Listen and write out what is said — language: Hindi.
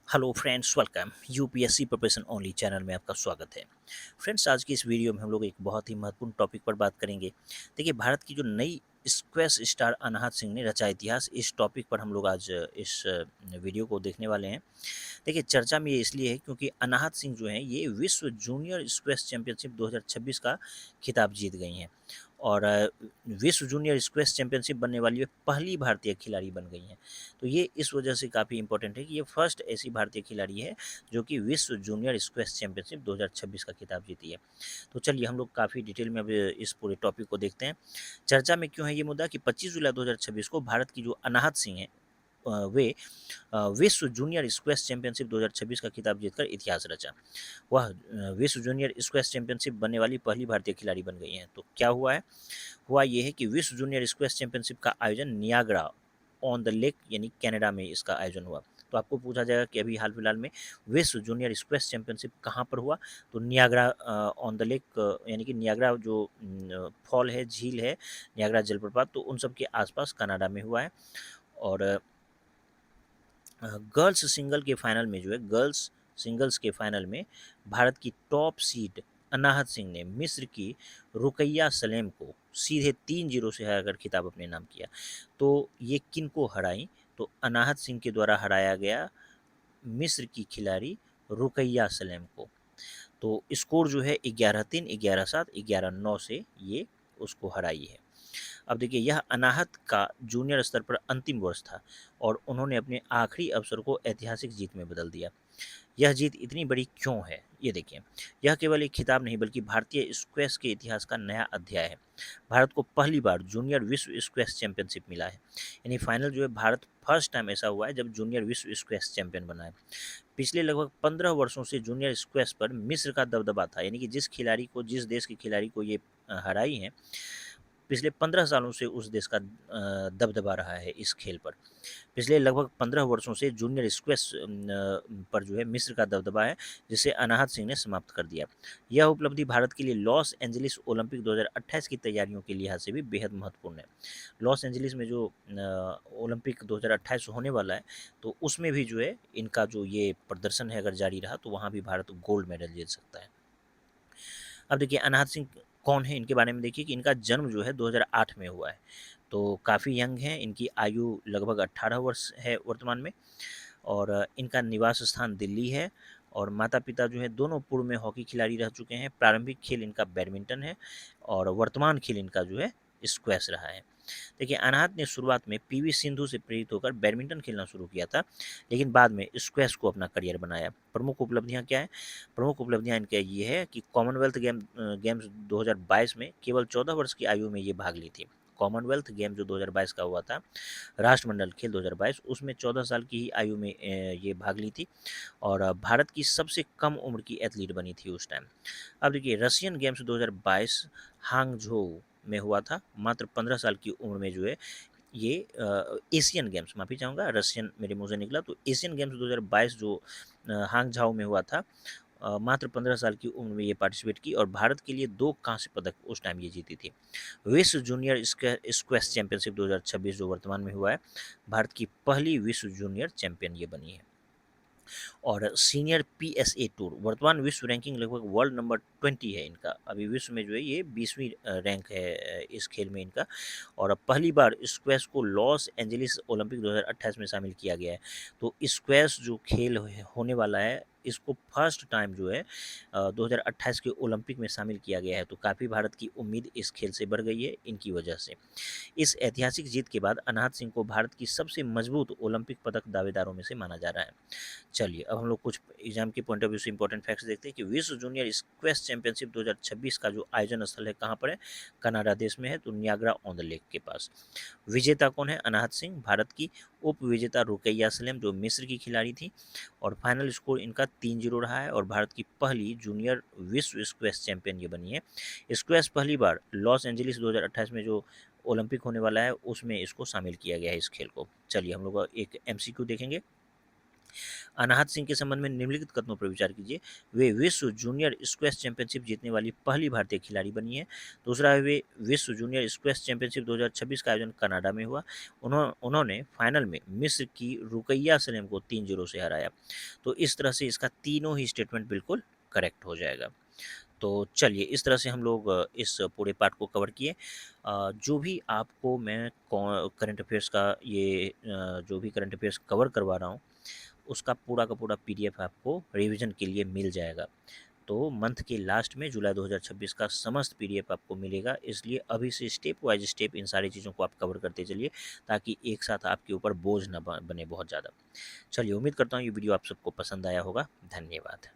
Hello friends, welcome UPSC preparation only channel में आपका स्वागत है। फ्रेंड्स, आज की इस वीडियो में हम लोग एक बहुत ही महत्वपूर्ण टॉपिक पर बात करेंगे। देखिए, भारत की जो नई स्क्वैश स्टार अनाहत सिंह ने रचा इतिहास, इस टॉपिक पर हम लोग आज इस वीडियो को देखने वाले हैं। देखिए, चर्चा में ये इसलिए है क्योंकि अनाहत सिंह जो हैं ये विश्व जूनियर स्क्वैश चैंपियनशिप 2026 का खिताब जीत गई हैं और विश्व जूनियर स्क्वैश चैंपियनशिप बनने वाली वे पहली भारतीय खिलाड़ी बन गई हैं। तो ये इस वजह से काफ़ी इंपॉर्टेंट है कि ये फर्स्ट ऐसी भारतीय खिलाड़ी है जो कि विश्व जूनियर स्क्वैश चैंपियनशिप 2026 का खिताब जीती है। तो चलिए हम लोग काफ़ी डिटेल में अब इस पूरे टॉपिक को देखते हैं। चर्चा में क्यों है ये मुद्दा कि 25 जुलाई 2026 को भारत की जो अनाहत सिंह हैं वे विश्व जूनियर स्क्वैश चैंपियनशिप 2026 का खिताब जीतकर इतिहास रचा। वह विश्व जूनियर स्क्वैश चैंपियनशिप बनने वाली पहली भारतीय खिलाड़ी बन गई हैं। तो क्या हुआ है? हुआ ये है कि विश्व जूनियर स्क्वैश चैंपियनशिप का आयोजन नियाग्रा ऑन द लेक यानी कनाडा में इसका आयोजन हुआ। तो आपको पूछा जाएगा कि अभी हाल फिलहाल में विश्व जूनियर स्क्वैश चैंपियनशिप कहाँ पर हुआ? तो नियाग्रा ऑन द लेक यानी कि नियाग्रा जो फॉल है, झील है, नियाग्रा जलप्रपात, तो उन सब के आसपास कनाडा में हुआ है। और गर्ल्स सिंगल के फाइनल में जो है गर्ल्स सिंगल्स के फाइनल में भारत की टॉप सीड अनाहत सिंह ने मिस्र की रुकैया सलेम को सीधे 3-0 से हराकर खिताब अपने नाम किया। तो ये किन को हराई? तो अनाहत सिंह के द्वारा हराया गया मिस्र की खिलाड़ी रुकैया सलेम को। तो स्कोर जो है 11-3, 11-7, 11-9 से ये उसको हराई है। अब देखिए, यह अनाहत का जूनियर स्तर पर अंतिम वर्ष था और उन्होंने अपने आखिरी अवसर को ऐतिहासिक जीत में बदल दिया। यह जीत इतनी बड़ी क्यों है? ये देखिए, यह केवल एक खिताब नहीं बल्कि भारतीय स्क्वैश के इतिहास का नया अध्याय है। भारत को पहली बार जूनियर विश्व स्क्वैश चैंपियनशिप मिला है। यानी फाइनल जो है, भारत फर्स्ट टाइम ऐसा हुआ है जब जूनियर विश्व स्क्वैश चैंपियन बना है। पिछले लगभग 15 वर्षों से जूनियर स्क्वैश पर मिस्र का दबदबा था। यानी कि जिस देश के खिलाड़ी को ये हराई हैं, पिछले 15 सालों से उस देश का दबदबा रहा है इस खेल पर। पिछले लगभग 15 वर्षों से जूनियर स्क्वैश पर जो है मिस्र का दबदबा है, जिसे अनाहत सिंह ने समाप्त कर दिया। यह उपलब्धि भारत के लिए लॉस एंजलिस ओलंपिक 2028 की तैयारियों के लिहाज से भी बेहद महत्वपूर्ण है। लॉस एंजलिस में जो ओलंपिक 2028 होने वाला है, तो उसमें भी जो है इनका जो ये प्रदर्शन है, अगर जारी रहा तो वहाँ भी भारत गोल्ड मेडल जीत सकता है। अब देखिए, अनाहत सिंह कौन है? इनके बारे में देखिए कि इनका जन्म जो है 2008 में हुआ है। तो काफ़ी यंग हैं, इनकी आयु लगभग 18 वर्ष है वर्तमान में। और इनका निवास स्थान दिल्ली है और माता-पिता जो है दोनों पूर्व में हॉकी खिलाड़ी रह चुके हैं। प्रारंभिक खेल इनका बैडमिंटन है और वर्तमान खेल इनका जो है स्क्वैश रहा है। देखिए, अनाहत ने शुरुआत में पीवी सिंधु से प्रेरित होकर बैडमिंटन खेलना शुरू किया था, लेकिन बाद में स्क्वैश को अपना करियर बनाया। प्रमुख उपलब्धियां क्या हैं? प्रमुख उपलब्धियां इनका ये है कि कॉमनवेल्थ गेम्स 2022 में केवल 14 वर्ष की आयु में ये भाग ली थी। कॉमनवेल्थ गेम जो 2022 का हुआ था, राष्ट्रमंडल खेल 2022, उसमें 14 साल की ही आयु में ये भाग ली थी और भारत की सबसे कम उम्र की एथलीट बनी थी उस टाइम। अब देखिए, रशियन गेम्स 2022 हांगझोउ में हुआ था। मात्र 15 साल की उम्र में जो है ये एशियन गेम्स, माफ़ी चाहूँगा, रशियन मेरे मुँह से निकला, तो एशियन गेम्स 2022 जो हांगझाओ में हुआ था, मात्र 15 साल की उम्र में ये पार्टिसिपेट की और भारत के लिए 2 कांस्य पदक उस टाइम ये जीती थी। विश्व जूनियर स्क्वैश चैंपियनशिप 2026 जो वर्तमान में हुआ है, भारत की पहली विश्व जूनियर चैंपियन ये बनी है। और सीनियर पीएसए टूर, वर्तमान विश्व रैंकिंग लगभग वर्ल्ड नंबर 20 है इनका। अभी विश्व में जो है ये 20वीं रैंक है इस खेल में इनका। और अब पहली बार स्क्वैश को लॉस एंजलिस ओलंपिक 2028 में शामिल किया गया है। तो स्क्वैश जो खेल होने वाला है, इसको फर्स्ट टाइम जो है 2028 के ओलंपिक में शामिल किया गया है। तो काफ़ी भारत की उम्मीद इस खेल से बढ़ गई है इनकी वजह से। इस ऐतिहासिक जीत के बाद अनाहत सिंह को भारत की सबसे मजबूत ओलंपिक पदक दावेदारों में से माना जा रहा है। चलिए, अब हम लोग कुछ एग्जाम के पॉइंट ऑफ व्यू से इंपॉर्टेंट फैक्ट्स देखते हैं कि विश्व जूनियर स्क्वैश चैंपियनशिप 2026 का जो आयोजन स्थल है कहाँ पर है? कनाडा देश में है, तो नियाग्रा ऑन द लेक के पास। विजेता कौन है? अनाहत सिंह। भारत की उप विजेता रुकैया सलेम जो मिस्र की खिलाड़ी थी। और फाइनल स्कोर इनका 3-0 रहा है और भारत की पहली जूनियर विश्व स्क्वैश चैंपियन ये बनी है। स्क्वैश पहली बार लॉस एंजलिस 2028 में जो ओलंपिक होने वाला है उसमें इसको शामिल किया गया है इस खेल को। चलिए हम लोग एक एमसीक्यू देखेंगे। अनाहत सिंह के संबंध में निम्नलिखित कदमों पर विचार कीजिए। वे विश्व जूनियर स्क्वैश चैंपियनशिप जीतने वाली पहली भारतीय खिलाड़ी बनी है। दूसरा है, वे विश्व जूनियर स्क्वैश चैंपियनशिप 2026 का आयोजन कनाडा में हुआ। उन्होंने फाइनल में मिस्र की रुकैया सलेम को 3-0 से हराया। तो इस तरह से इसका तीनों ही स्टेटमेंट बिल्कुल करेक्ट हो जाएगा। तो चलिए, इस तरह से हम लोग इस पूरे पार्ट को कवर किए। जो भी आपको मैं करंट अफेयर्स का जो भी करंट अफेयर्स कवर करवा रहा हूँ, उसका पूरा का पूरा पीडीएफ आपको रिवीजन के लिए मिल जाएगा। तो मंथ के लास्ट में जुलाई 2026 का समस्त पीडीएफ आपको मिलेगा, इसलिए अभी से स्टेप वाइज स्टेप इन सारी चीज़ों को आप कवर करते चलिए, ताकि एक साथ आपके ऊपर बोझ ना बने बहुत ज़्यादा। चलिए, उम्मीद करता हूँ ये वीडियो आप सबको पसंद आया होगा। धन्यवाद।